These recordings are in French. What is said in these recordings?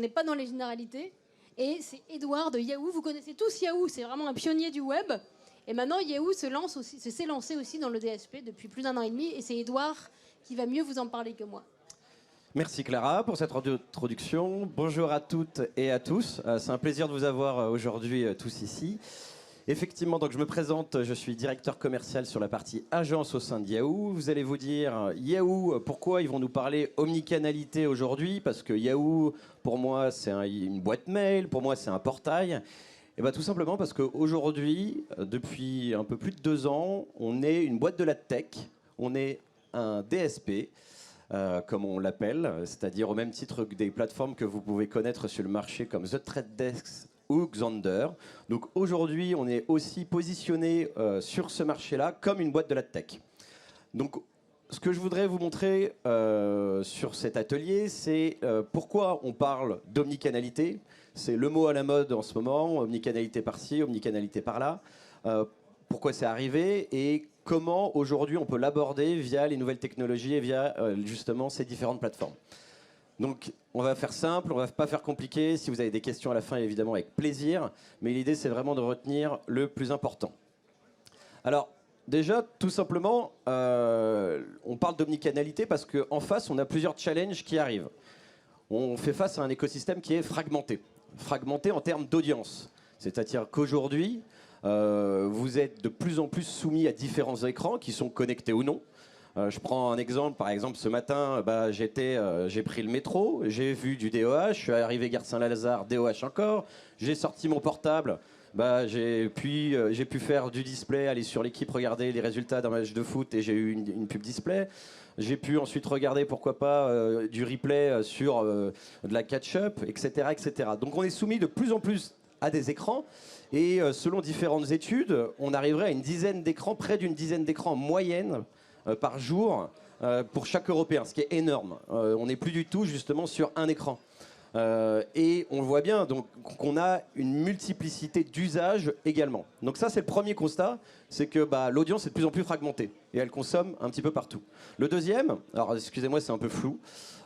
n'est pas dans les généralités. Et c'est Edouard de Yahoo. Vous connaissez tous Yahoo, c'est vraiment un pionnier du web. Et maintenant, Yahoo s'est lancé aussi dans le DSP depuis plus d'1 an et demi. Et c'est Edouard qui va mieux vous en parler que moi. Merci Clara pour cette introduction. Bonjour à toutes et à tous. C'est un plaisir de vous avoir aujourd'hui tous ici. Effectivement, donc je me présente, je suis directeur commercial sur la partie agence au sein de Yahoo. Vous allez vous dire, Yahoo, pourquoi ils vont nous parler omnicanalité aujourd'hui? Parce que Yahoo, pour moi, c'est une boîte mail, pour moi, c'est un portail. Et bien tout simplement parce qu'aujourd'hui, depuis un peu plus de 2 ans, on est une boîte de la tech, on est un DSP, comme on l'appelle, c'est-à-dire au même titre que des plateformes que vous pouvez connaître sur le marché comme The Trade Desk ou Xandr. Donc aujourd'hui, on est aussi positionné sur ce marché-là comme une boîte de la tech. Donc ce que je voudrais vous montrer sur cet atelier, c'est pourquoi on parle d'omnicanalité. C'est le mot à la mode en ce moment, omnicanalité par-ci, omnicanalité par-là. Pourquoi c'est arrivé et comment aujourd'hui on peut l'aborder via les nouvelles technologies et via justement ces différentes plateformes. Donc, on va faire simple, on ne va pas faire compliqué. Si vous avez des questions à la fin, évidemment, avec plaisir. Mais l'idée, c'est vraiment de retenir le plus important. Alors, déjà, tout simplement, on parle d'omnicanalité parce qu'en face, on a plusieurs challenges qui arrivent. On fait face à un écosystème qui est fragmenté. Fragmenté en termes d'audience. C'est-à-dire qu'aujourd'hui, vous êtes de plus en plus soumis à différents écrans qui sont connectés ou non. Je prends un exemple, par exemple ce matin, j'ai pris le métro, j'ai vu du DOH, je suis arrivé gare Saint-Lazare, DOH encore, j'ai sorti mon portable, j'ai pu faire du display, aller sur l'équipe, regarder les résultats d'un match de foot et j'ai eu une pub display. J'ai pu ensuite regarder, pourquoi pas, du replay sur de la catch-up, etc., etc. Donc on est soumis de plus en plus à des écrans. Et selon différentes études, on arriverait à une dizaine d'écrans, près d'une dizaine d'écrans en moyenne par jour pour chaque Européen, ce qui est énorme. On n'est plus du tout justement sur un écran. Et on le voit bien, donc qu'on a une multiplicité d'usages également. Donc ça, c'est le premier constat, c'est que l'audience est de plus en plus fragmentée et elle consomme un petit peu partout. Le deuxième, alors excusez-moi, c'est un peu flou.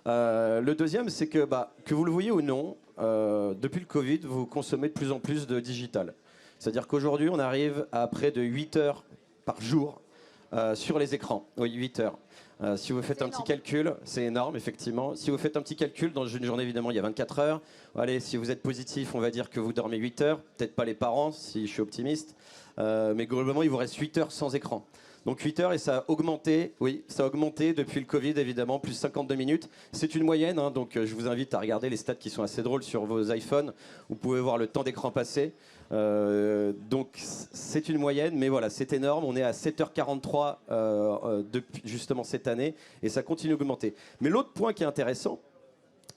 Le deuxième, c'est que vous le voyez ou non, depuis le Covid, vous consommez de plus en plus de digital. C'est-à-dire qu'aujourd'hui, on arrive à près de 8 heures par jour sur les écrans. Oui, 8 heures. Si vous faites un petit calcul, c'est énorme, effectivement. Si vous faites un petit calcul, dans une journée, évidemment, il y a 24 heures. Allez, si vous êtes positif, on va dire que vous dormez 8 heures. Peut-être pas les parents, si je suis optimiste. Mais globalement, il vous reste 8 heures sans écran. Donc 8 heures et ça a augmenté, oui, ça a augmenté depuis le Covid, évidemment, plus 52 minutes. C'est une moyenne, hein, donc je vous invite à regarder les stats qui sont assez drôles sur vos iPhones. Vous pouvez voir le temps d'écran passé. Donc c'est une moyenne, mais voilà, c'est énorme. On est à 7h43 depuis justement cette année et ça continue d'augmenter. Mais l'autre point qui est intéressant,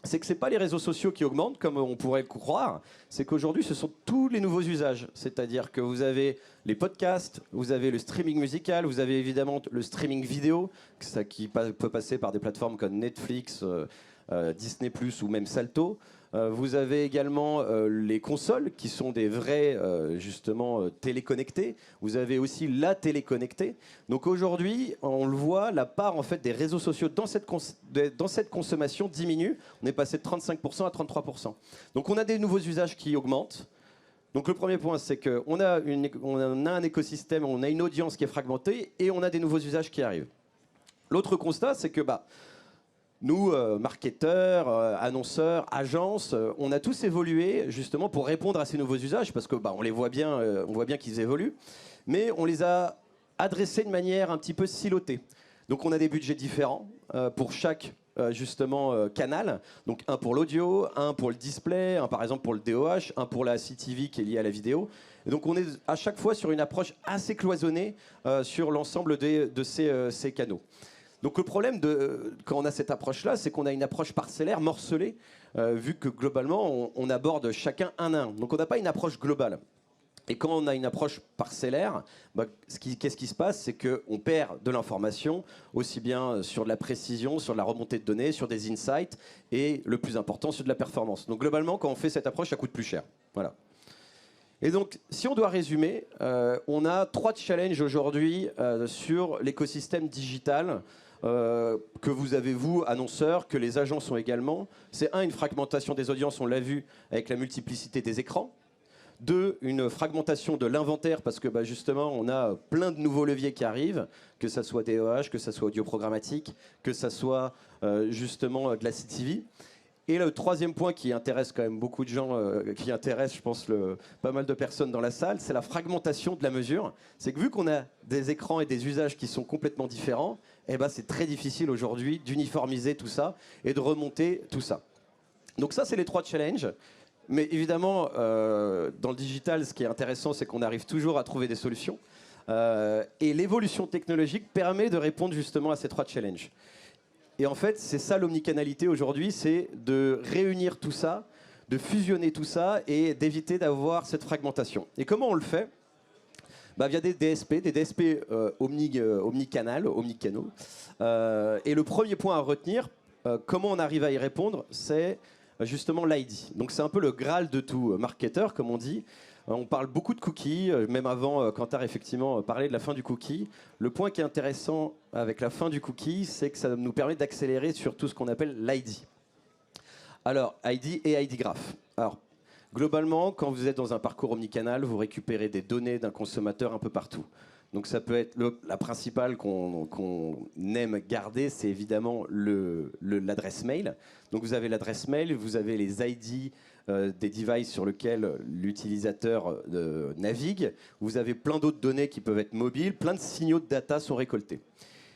c'est que ce n'est pas les réseaux sociaux qui augmentent, comme on pourrait le croire, c'est qu'aujourd'hui, ce sont tous les nouveaux usages. C'est-à-dire que vous avez les podcasts, vous avez le streaming musical, vous avez évidemment le streaming vidéo, qui peut passer par des plateformes comme Netflix, Disney+, ou même Salto. Vous avez également les consoles qui sont des vrais justement téléconnectés. Vous avez aussi la téléconnectée. Donc aujourd'hui, on le voit, la part en fait des réseaux sociaux dans cette consommation diminue. On est passé de 35% à 33%. Donc on a des nouveaux usages qui augmentent. Donc le premier point, c'est qu'on a un écosystème, on a une audience qui est fragmentée et on a des nouveaux usages qui arrivent. L'autre constat, c'est que nous, marketeurs, annonceurs, agences, on a tous évolué justement pour répondre à ces nouveaux usages parce que on les voit bien, on voit bien qu'ils évoluent, mais on les a adressés de manière un petit peu silotée. Donc on a des budgets différents pour chaque justement canal. Donc un pour l'audio, un pour le display, un par exemple pour le DOH, un pour la CTV qui est liée à la vidéo. Et donc on est à chaque fois sur une approche assez cloisonnée sur l'ensemble de ces canaux. Donc le problème quand on a cette approche-là, c'est qu'on a une approche parcellaire, morcelée, vu que globalement, on aborde chacun un à un. Donc on n'a pas une approche globale. Et quand on a une approche parcellaire, qu'est-ce qui se passe? C'est qu'on perd de l'information, aussi bien sur de la précision, sur de la remontée de données, sur des insights, et le plus important, sur de la performance. Donc globalement, quand on fait cette approche, ça coûte plus cher. Voilà. Et donc, si on doit résumer, on a 3 challenges aujourd'hui sur l'écosystème digital que vous avez, vous, annonceurs, que les agences ont également. C'est une fragmentation des audiences, on l'a vu avec la multiplicité des écrans. 2, une fragmentation de l'inventaire, parce que justement, on a plein de nouveaux leviers qui arrivent, que ça soit DOH, que ça soit audio programmatique, que ça soit justement de la CTV. Et le troisième point qui intéresse quand même beaucoup de gens, qui intéresse, je pense, pas mal de personnes dans la salle, c'est la fragmentation de la mesure. C'est que vu qu'on a des écrans et des usages qui sont complètement différents, c'est très difficile aujourd'hui d'uniformiser tout ça et de remonter tout ça. Donc ça, c'est les 3 challenges. Mais évidemment, dans le digital, ce qui est intéressant, c'est qu'on arrive toujours à trouver des solutions. Et l'évolution technologique permet de répondre justement à ces 3 challenges. Et en fait, c'est ça l'omnicanalité aujourd'hui, c'est de réunir tout ça, de fusionner tout ça et d'éviter d'avoir cette fragmentation. Et comment on le fait ? Via des DSP omnicanal, omnicanaux. Et le premier point à retenir, comment on arrive à y répondre, c'est justement l'ID. Donc c'est un peu le Graal de tout marketeur, comme on dit. On parle beaucoup de cookies, même avant, Kantar effectivement parlait de la fin du cookie. Le point qui est intéressant avec la fin du cookie, c'est que ça nous permet d'accélérer sur tout ce qu'on appelle l'ID. Alors, ID et ID Graph. Alors, globalement, quand vous êtes dans un parcours omnicanal, vous récupérez des données d'un consommateur un peu partout. Donc ça peut être la principale qu'on aime garder, c'est évidemment l'adresse mail. Donc vous avez l'adresse mail, vous avez les ID des devices sur lesquels l'utilisateur navigue. Vous avez plein d'autres données qui peuvent être mobiles, plein de signaux de data sont récoltés.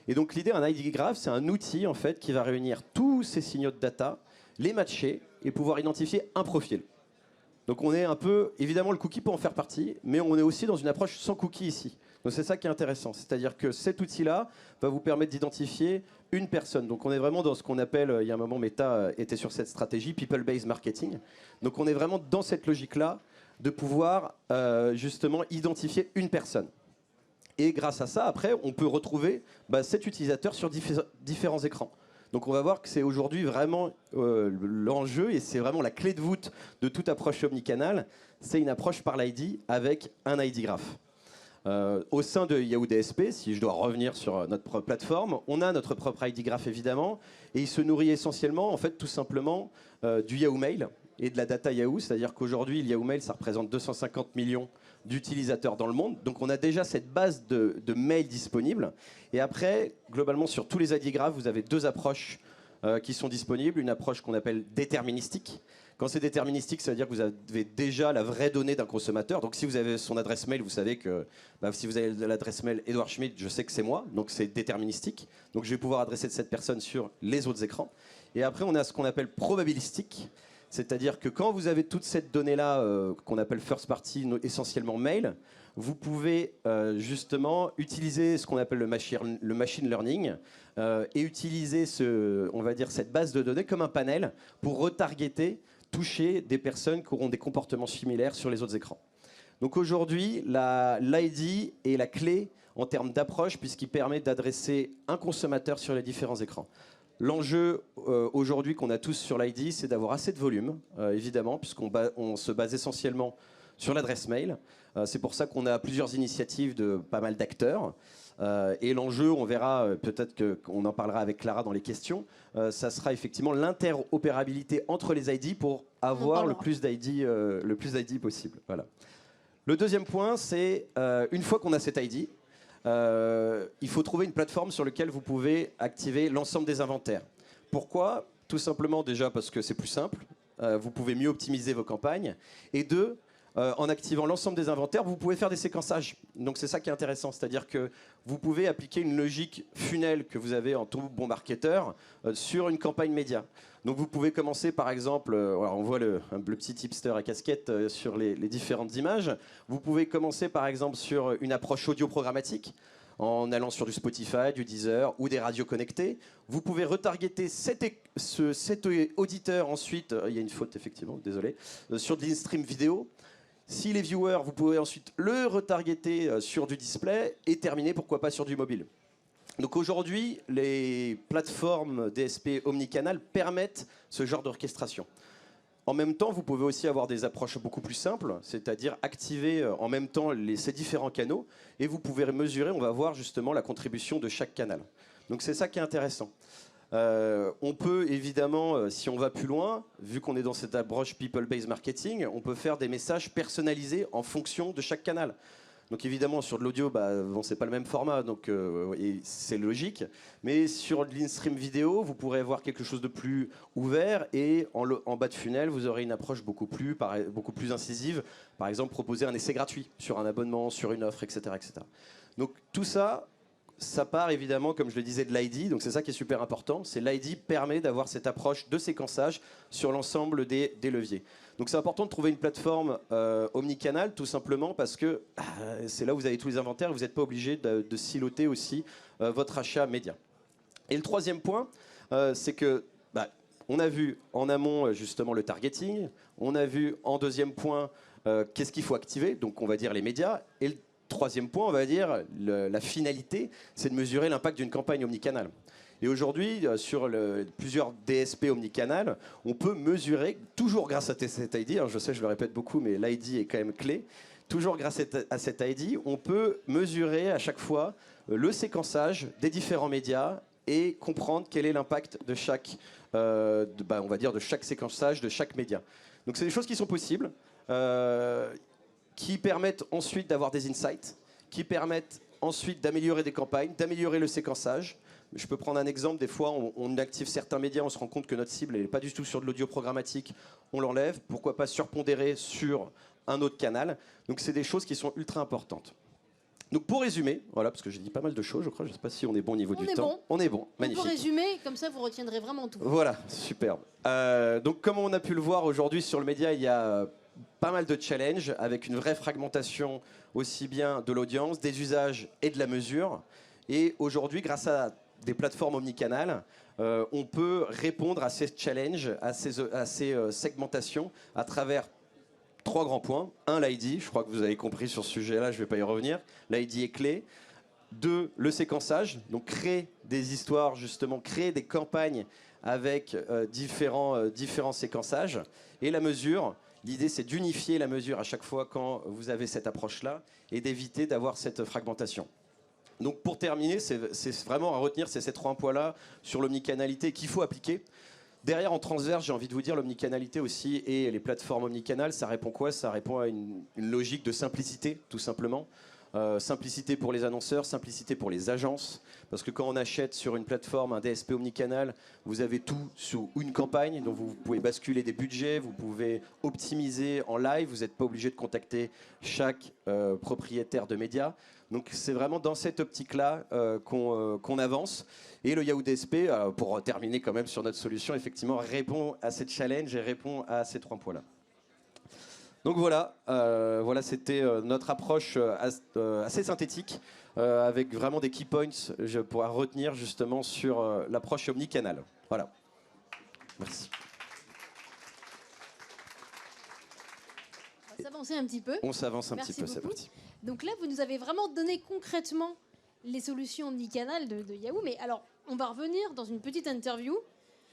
Et donc l'idée d'un ID Graph, c'est un outil en fait qui va réunir tous ces signaux de data, les matcher et pouvoir identifier un profil. Donc on est un peu, évidemment le cookie peut en faire partie, mais on est aussi dans une approche sans cookie ici. Donc c'est ça qui est intéressant, c'est-à-dire que cet outil-là va vous permettre d'identifier une personne. Donc on est vraiment dans ce qu'on appelle, il y a un moment Meta était sur cette stratégie, people-based marketing. Donc on est vraiment dans cette logique-là de pouvoir justement identifier une personne. Et grâce à ça, après, on peut retrouver cet utilisateur sur différents écrans. Donc on va voir que c'est aujourd'hui vraiment l'enjeu et c'est vraiment la clé de voûte de toute approche omnicanal. C'est une approche par l'ID avec un ID Graph. Au sein de Yahoo DSP, si je dois revenir sur notre plateforme, on a notre propre ID Graph évidemment, et il se nourrit essentiellement, en fait, tout simplement, du Yahoo Mail et de la data Yahoo, c'est-à-dire qu'aujourd'hui, le Yahoo Mail, ça représente 250 millions d'utilisateurs dans le monde, donc on a déjà cette base de mails disponibles, et après, globalement, sur tous les ID Graph, vous avez 2 approches qui sont disponibles, une approche qu'on appelle déterministique. Quand c'est déterministique, ça veut dire que vous avez déjà la vraie donnée d'un consommateur. Donc si vous avez son adresse mail, vous savez que si vous avez l'adresse mail Edouard Schmidt, je sais que c'est moi, donc c'est déterministique. Donc je vais pouvoir adresser cette personne sur les autres écrans. Et après, on a ce qu'on appelle probabilistique, c'est-à-dire que quand vous avez toute cette donnée-là, qu'on appelle first party, essentiellement mail, vous pouvez justement utiliser ce qu'on appelle le machine learning et utiliser on va dire cette base de données comme un panel pour retargeter, toucher des personnes qui auront des comportements similaires sur les autres écrans. Donc aujourd'hui, l'ID est la clé en termes d'approche puisqu'il permet d'adresser un consommateur sur les différents écrans. L'enjeu aujourd'hui qu'on a tous sur l'ID, c'est d'avoir assez de volume, évidemment, puisqu'on se base essentiellement sur l'adresse mail. C'est pour ça qu'on a plusieurs initiatives de pas mal d'acteurs. Et l'enjeu, on verra, peut-être qu'on en parlera avec Clara dans les questions, ça sera effectivement l'interopérabilité entre les ID pour avoir le plus d'ID possible. Voilà. Le deuxième point, c'est une fois qu'on a cet ID, il faut trouver une plateforme sur laquelle vous pouvez activer l'ensemble des inventaires. Pourquoi ? Tout simplement déjà parce que c'est plus simple, vous pouvez mieux optimiser vos campagnes, et 2, en activant l'ensemble des inventaires, vous pouvez faire des séquençages. Donc c'est ça qui est intéressant, c'est-à-dire que vous pouvez appliquer une logique funnel que vous avez en tout bon marketeur sur une campagne média. Donc vous pouvez commencer par exemple, on voit le petit tipster à casquette sur les différentes images. Vous pouvez commencer par exemple sur une approche audio programmatique, en allant sur du Spotify, du Deezer ou des radios connectées. Vous pouvez retargeter cet auditeur ensuite, il y a une faute effectivement, désolé, sur de l'in-stream vidéo. Si les viewers, vous pouvez ensuite le retargeter sur du display et terminer, pourquoi pas, sur du mobile. Donc aujourd'hui, les plateformes DSP omnicanal permettent ce genre d'orchestration. En même temps, vous pouvez aussi avoir des approches beaucoup plus simples, c'est-à-dire activer en même temps ces différents canaux et vous pouvez mesurer, on va voir justement la contribution de chaque canal. Donc c'est ça qui est intéressant. On peut évidemment, si on va plus loin, vu qu'on est dans cette approche people-based marketing, on peut faire des messages personnalisés en fonction de chaque canal. Donc évidemment, sur de l'audio, bon, c'est pas le même format, donc c'est logique. Mais sur de l'in-stream vidéo, vous pourrez avoir quelque chose de plus ouvert et en bas de funnel, vous aurez une approche beaucoup plus incisive. Par exemple, proposer un essai gratuit sur un abonnement, sur une offre, etc., etc. Donc tout ça, ça part évidemment, comme je le disais, de l'ID. Donc c'est ça qui est super important. C'est l'ID permet d'avoir cette approche de séquençage sur l'ensemble des leviers. Donc c'est important de trouver une plateforme omnicanal, tout simplement parce que c'est là où vous avez tous les inventaires et vous n'êtes pas obligé de siloter aussi votre achat média. Et le troisième point, c'est que on a vu en amont justement le targeting. On a vu en deuxième point qu'est-ce qu'il faut activer, donc on va dire les médias. Et le troisième point, on va dire, la finalité, c'est de mesurer l'impact d'une campagne omnicanal. Et aujourd'hui, sur plusieurs DSP omnicanal, on peut mesurer, toujours grâce à cet ID, je sais, je le répète beaucoup, mais l'ID est quand même clé, toujours grâce à cet ID, on peut mesurer à chaque fois le séquençage des différents médias et comprendre quel est l'impact de chaque, on va dire, de chaque séquençage, de chaque média. Donc c'est des choses qui sont possibles, qui permettent ensuite d'avoir des insights, qui permettent ensuite d'améliorer des campagnes, d'améliorer le séquençage. Je peux prendre un exemple, des fois on active certains médias, on se rend compte que notre cible n'est pas du tout sur de l'audio programmatique, on l'enlève, pourquoi pas surpondérer sur un autre canal. Donc c'est des choses qui sont ultra importantes. Donc pour résumer, voilà, parce que j'ai dit pas mal de choses, je crois, je ne sais pas si on est bon au niveau du temps. On est bon, magnifique. Pour résumer, comme ça vous retiendrez vraiment tout. Voilà, superbe. Donc comme on a pu le voir aujourd'hui sur le média, il y a pas mal de challenges avec une vraie fragmentation aussi bien de l'audience, des usages et de la mesure. Et aujourd'hui, grâce à des plateformes omnicanales, on peut répondre à ces challenges, à ces segmentations à travers trois grands points. Un, l'ID, je crois que vous avez compris sur ce sujet-là, je ne vais pas y revenir. L'ID est clé. Deux, le séquençage, donc créer des histoires, justement, créer des campagnes avec différents séquençages. Et la mesure, l'idée c'est d'unifier la mesure à chaque fois quand vous avez cette approche-là et d'éviter d'avoir cette fragmentation. Donc pour terminer, c'est vraiment à retenir, c'est ces trois points-là sur l'omnicanalité qu'il faut appliquer. Derrière, en transverse, j'ai envie de vous dire, l'omnicanalité aussi et les plateformes omnicanales, ça répond quoi? Ça répond à une logique de simplicité, tout simplement. Simplicité pour les annonceurs, simplicité pour les agences. Parce que quand on achète sur une plateforme un DSP omnicanal, vous avez tout sous une campagne. Donc vous pouvez basculer des budgets, vous pouvez optimiser en live. Vous n'êtes pas obligé de contacter chaque propriétaire de médias. Donc c'est vraiment dans cette optique-là qu'on avance. Et le Yahoo DSP, pour terminer quand même sur notre solution, effectivement, répond à cette challenge et répond à ces trois points-là. Donc voilà, c'était notre approche assez synthétique, avec vraiment des key points pour retenir justement sur l'approche omnicanal. Voilà. Merci. On va s'avancer un petit peu. On s'avance un petit peu, c'est parti. Donc là, vous nous avez vraiment donné concrètement les solutions omnicanal de Yahoo. Mais alors, on va revenir dans une petite interview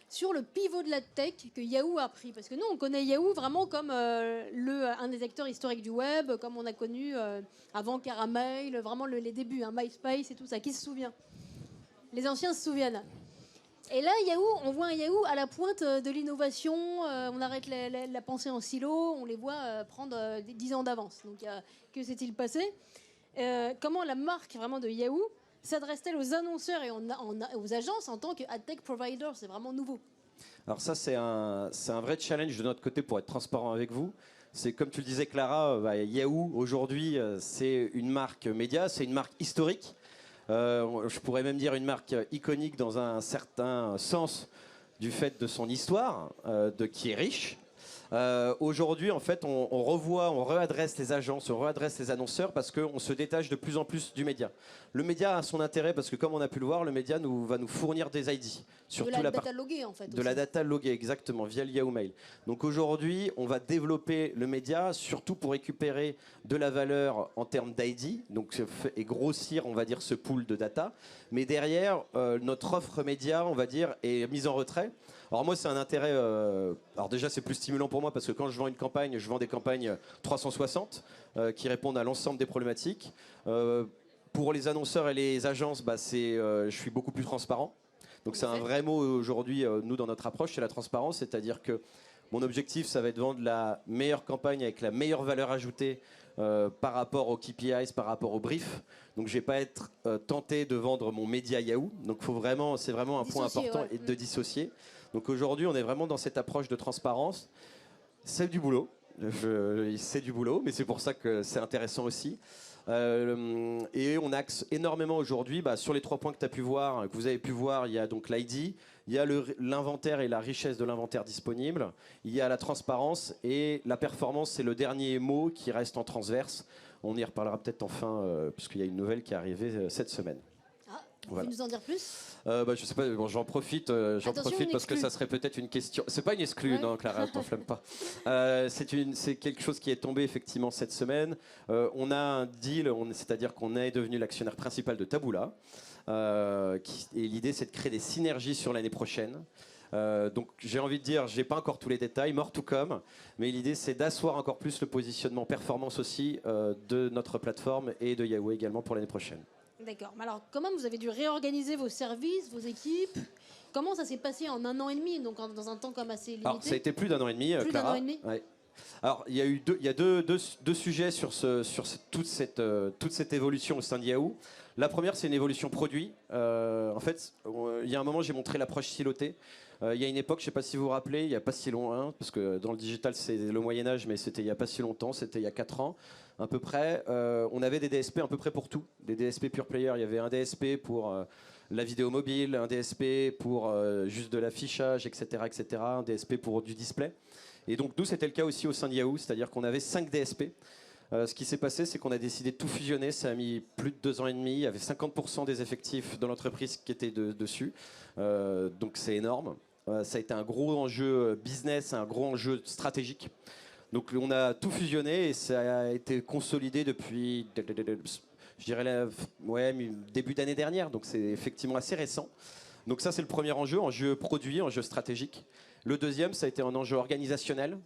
sur le pivot de la tech que Yahoo a pris. Parce que nous, on connaît Yahoo vraiment comme un des acteurs historiques du web, comme on a connu avant Caramel, vraiment les débuts, MySpace et tout ça. Qui se souvient? Les anciens se souviennent. Et là, Yahoo, on voit un Yahoo à la pointe de l'innovation. On arrête la pensée en silo. On les voit prendre 10 ans d'avance. Donc, que s'est-il passé? Comment la marque vraiment de Yahoo s'adresse-t-elle aux annonceurs et aux agences en tant que ad tech provider? C'est vraiment nouveau. Alors ça, c'est un vrai challenge de notre côté pour être transparent avec vous. C'est comme tu le disais, Clara, Yahoo, aujourd'hui, c'est une marque média, c'est une marque historique. Je pourrais même dire une marque iconique dans un certain sens du fait de son histoire, qui est riche. Aujourd'hui, en fait, on réadresse les agences, on réadresse les annonceurs parce qu'on se détache de plus en plus du média. Le média a son intérêt parce que, comme on a pu le voir, le média va nous fournir des ID. Surtout de la data loguée, en fait. De la data loguée, exactement, via le Yahoo Mail. Donc aujourd'hui, on va développer le média surtout pour récupérer de la valeur en termes d'ID, et grossir, on va dire, ce pool de data. Mais derrière, notre offre média, on va dire, est mise en retrait. Alors moi, c'est un intérêt... alors déjà, c'est plus stimulant pour moi parce que quand je vends une campagne, je vends des campagnes 360 qui répondent à l'ensemble des problématiques. Pour les annonceurs et les agences, je suis beaucoup plus transparent. Donc c'est un vrai mot aujourd'hui, nous, dans notre approche, c'est la transparence. C'est-à-dire que mon objectif, ça va être de vendre la meilleure campagne avec la meilleure valeur ajoutée par rapport aux KPIs, par rapport au brief. Donc je ne vais pas être tenté de vendre mon média Yahoo. Donc c'est vraiment un point important de dissocier. Donc aujourd'hui, on est vraiment dans cette approche de transparence. C'est du boulot. C'est du boulot, mais c'est pour ça que c'est intéressant aussi. Et on axe énormément aujourd'hui sur les 3 points que vous avez pu voir. Il y a donc l'ID, il y a l'inventaire et la richesse de l'inventaire disponible, il y a la transparence et la performance, c'est le dernier mot qui reste en transverse. On y reparlera peut-être enfin, puisqu'il y a une nouvelle qui est arrivée cette semaine. Vous pouvez nous en dire plus? Je sais pas, j'en profite parce que ça serait peut-être une question. C'est pas une exclue, non, Clara, t'enflamme pas. C'est quelque chose qui est tombé effectivement cette semaine. On a un deal, c'est-à-dire qu'on est devenu l'actionnaire principal de Taboola. Et l'idée, c'est de créer des synergies sur l'année prochaine. Donc j'ai envie de dire, j'ai pas encore tous les détails, more to come, mais l'idée c'est d'asseoir encore plus le positionnement performance aussi de notre plateforme et de Yahoo également pour l'année prochaine. D'accord. Mais alors, comment vous avez dû réorganiser vos services, vos équipes? Comment ça s'est passé en 1 an et demi, donc dans un temps comme assez limité? Alors, ça a été plus d'1 an et demi, plus Clara. d'1 an et demi. Ouais. Alors, il y a deux sujets sur toute cette évolution au sein de Yahoo. La première, c'est une évolution produit. En fait, il y a un moment, j'ai montré l'approche silotée. Il y a une époque, je ne sais pas si vous vous rappelez, il n'y a pas si longtemps, parce que dans le digital, c'est le Moyen-Âge, mais c'était il n'y a pas si longtemps, c'était il y a 4 ans, à peu près. On avait des DSP à peu près pour tout. Des DSP pure player. Il y avait un DSP pour la vidéo mobile, un DSP pour juste de l'affichage, etc., etc., un DSP pour du display. Et donc, nous, c'était le cas aussi au sein de Yahoo, c'est-à-dire qu'on avait 5 DSP. Ce qui s'est passé, c'est qu'on a décidé de tout fusionner. Ça a mis plus de 2 ans et demi. Il y avait 50% des effectifs de l'entreprise qui étaient dessus. Donc, c'est énorme. Ça a été un gros enjeu business, un gros enjeu stratégique. Donc on a tout fusionné et ça a été consolidé depuis, je dirais, début d'année dernière. Donc c'est effectivement assez récent. Donc ça c'est le premier enjeu produit, enjeu stratégique. Le deuxième, ça a été un enjeu organisationnel.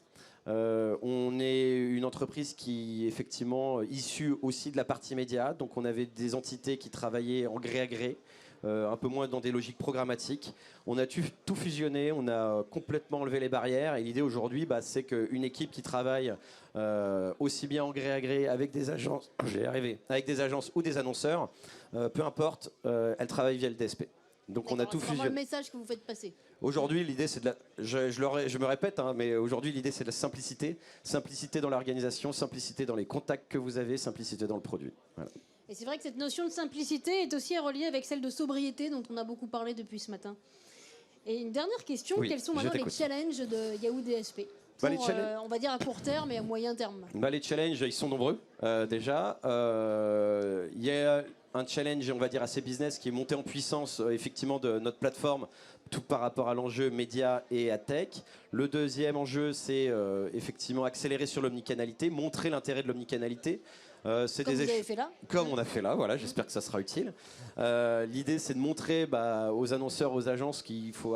On est une entreprise qui est effectivement issue aussi de la partie média. Donc on avait des entités qui travaillaient en gré à gré. Un peu moins dans des logiques programmatiques. On a tout fusionné, on a complètement enlevé les barrières. Et l'idée aujourd'hui, c'est qu'une équipe qui travaille aussi bien en gré à gré avec des agences, avec des agences ou des annonceurs, peu importe, elle travaille via le DSP. Donc on a tout fusionné. C'est le message que vous faites passer. Aujourd'hui, l'idée c'est de la. Je me répète, mais aujourd'hui l'idée c'est de la simplicité. Simplicité dans l'organisation, simplicité dans les contacts que vous avez, simplicité dans le produit. Voilà. Et c'est vrai que cette notion de simplicité est aussi reliée avec celle de sobriété dont on a beaucoup parlé depuis ce matin. Et une dernière question, quels sont maintenant les challenges de Yahoo DSP pour, on va dire à court terme et à moyen terme? Les challenges, ils sont nombreux déjà. Il y a un challenge, on va dire, assez business qui est monté en puissance effectivement de notre plateforme, tout par rapport à l'enjeu média et à tech. Le deuxième enjeu, c'est effectivement accélérer sur l'omnicanalité, montrer l'intérêt de l'omnicanalité. Comme vous avez fait là. Comme on a fait là, voilà, j'espère que ça sera utile. L'idée, c'est de montrer aux annonceurs, aux agences qu'il faut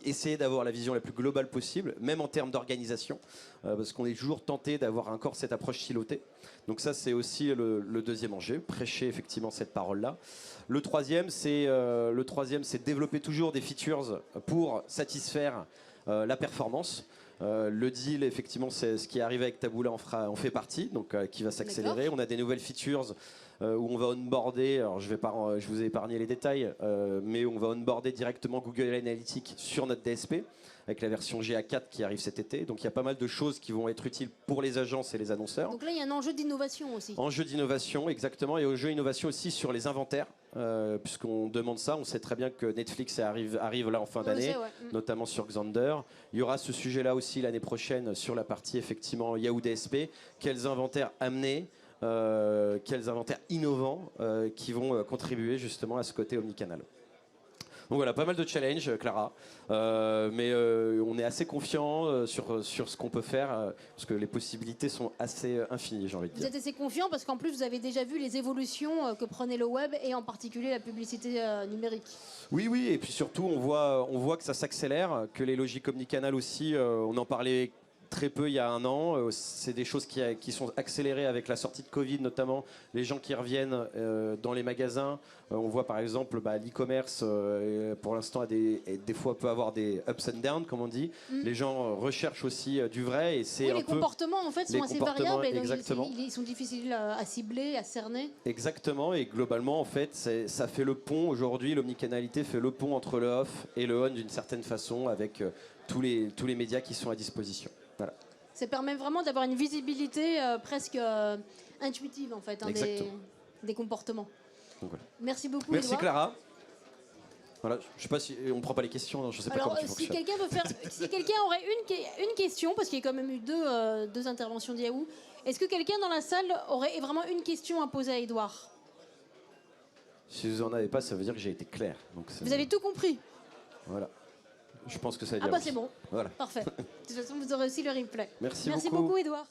essayer d'avoir la vision la plus globale possible, même en termes d'organisation, parce qu'on est toujours tenté d'avoir encore cette approche silotée. Donc ça, c'est aussi le deuxième enjeu, prêcher effectivement cette parole-là. Le troisième, c'est développer toujours des features pour satisfaire la performance. Le deal, effectivement, c'est ce qui est arrivé avec Taboola, en fait partie, donc qui va s'accélérer. On a des nouvelles features où on va onboarder, alors je vous ai épargné les détails, mais on va onboarder directement Google Analytics sur notre DSP, avec la version GA4 qui arrive cet été. Donc il y a pas mal de choses qui vont être utiles pour les agences et les annonceurs. Donc là, il y a un enjeu d'innovation aussi. Enjeu d'innovation, exactement, et enjeu d'innovation aussi sur les inventaires. Puisqu'on demande ça, on sait très bien que Netflix arrive là en fin d'année, notamment sur Xandr. Il y aura ce sujet-là aussi l'année prochaine sur la partie effectivement Yahoo DSP. Quels inventaires amener, quels inventaires innovants qui vont contribuer justement à ce côté omnicanal. Donc voilà, pas mal de challenges, Clara, mais on est assez confiant sur ce qu'on peut faire, parce que les possibilités sont assez infinies, j'ai envie de dire. Vous êtes assez confiant parce qu'en plus vous avez déjà vu les évolutions que prenait le web et en particulier la publicité numérique. Oui, et puis surtout on voit que ça s'accélère, que les logiques omnicanal aussi, on en parlait très peu il y a un an. C'est des choses qui sont accélérées avec la sortie de Covid, notamment les gens qui reviennent dans les magasins. On voit par exemple l'e-commerce, pour l'instant, des fois peut avoir des ups and downs, comme on dit. Les gens recherchent aussi du vrai. Et c'est les comportements, en fait, sont assez variables. Et donc exactement. ils sont difficiles à cibler, à cerner. Exactement. Et globalement, en fait, ça fait le pont. Aujourd'hui, l'omnicanalité fait le pont entre le off et le on d'une certaine façon, avec tous les médias qui sont à disposition. Voilà. Ça permet vraiment d'avoir une visibilité presque intuitive, en fait, des comportements. Donc, voilà. Merci beaucoup, Merci Édouard. Clara. Voilà, je sais pas si on prend pas les questions, je sais pas comment tu si fonctionnes. si quelqu'un aurait une question, parce qu'il y a quand même eu deux interventions d'Yahoo, est-ce que quelqu'un dans la salle aurait vraiment une question à poser à Édouard? Si vous en avez pas, ça veut dire que j'ai été clair. Donc vous avez tout compris? Voilà. Je pense que ça va Ah bien. bah c'est bon. Voilà. Parfait. De toute façon, vous aurez aussi le replay. Merci beaucoup, Édouard.